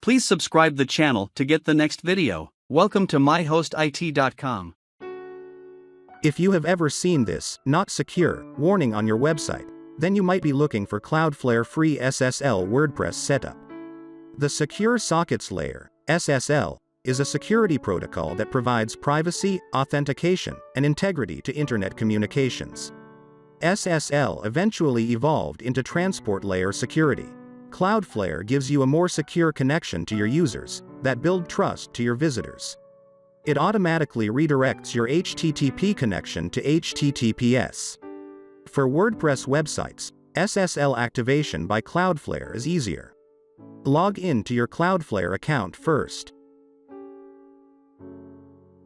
Please subscribe the channel to get the next video. Welcome to myhostit.com. If you have ever seen this "not secure" warning on your website, then you might be looking for Cloudflare free SSL WordPress setup. The Secure Sockets Layer, SSL, is a security protocol that provides privacy, authentication, and integrity to internet communications. SSL eventually evolved into Transport Layer security. Cloudflare gives you a more secure connection to your users that build trust to your visitors. It automatically redirects your HTTP connection to HTTPS. For WordPress websites, SSL activation by Cloudflare is easier. Log in to your Cloudflare account first.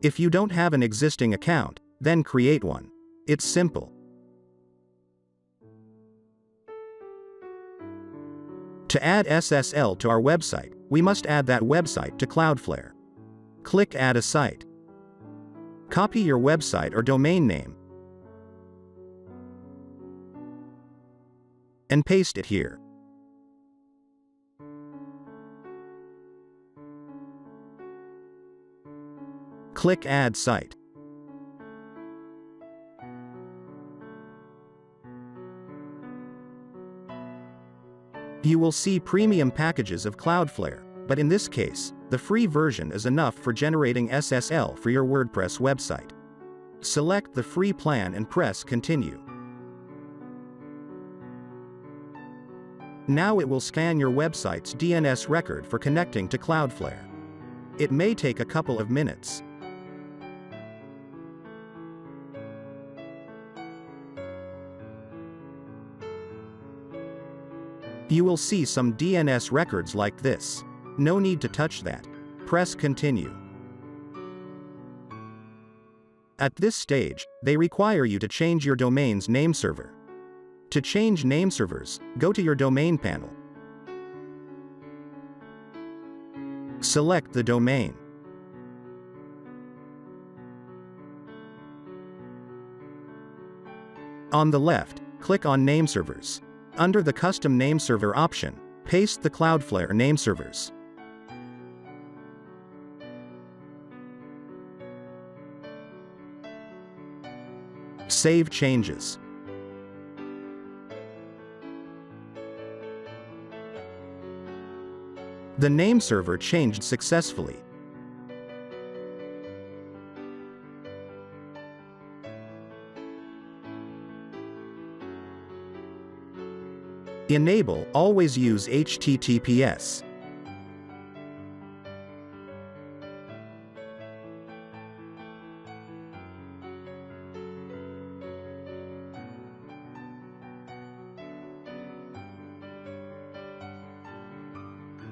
If you don't have an existing account, then create one. It's simple. To add SSL to our website, we must add that website to Cloudflare. Click Add a Site. Copy your website or domain name and paste it here. Click Add Site. You will see premium packages of Cloudflare, but in this case, the free version is enough for generating SSL for your WordPress website. Select the free plan and press Continue. Now it will scan your website's DNS record for connecting to Cloudflare. It may take a couple of minutes. You will see some DNS records like this. No need to touch that. Press Continue. At this stage, they require you to change your domain's nameserver. To change nameservers, go to your domain panel. Select the domain. On the left, click on Nameservers. Under the Custom Nameserver option, paste the Cloudflare nameservers. Save changes. The nameserver changed successfully. Enable Always Use HTTPS.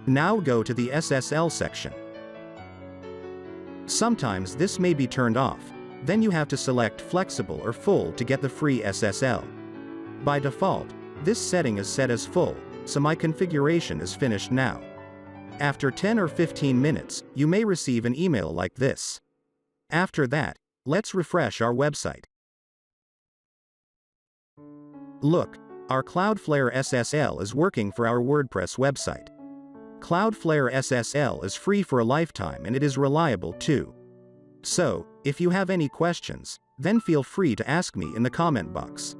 Now go to the SSL section. Sometimes this may be turned off. Then you have to select Flexible or Full to get the free SSL. By default, this setting is set as full, so my configuration is finished now. After 10 or 15 minutes, you may receive an email like this. After that, let's refresh our website. Look, our Cloudflare SSL is working for our WordPress website. Cloudflare SSL is free for a lifetime and it is reliable too. So, if you have any questions, then feel free to ask me in the comment box.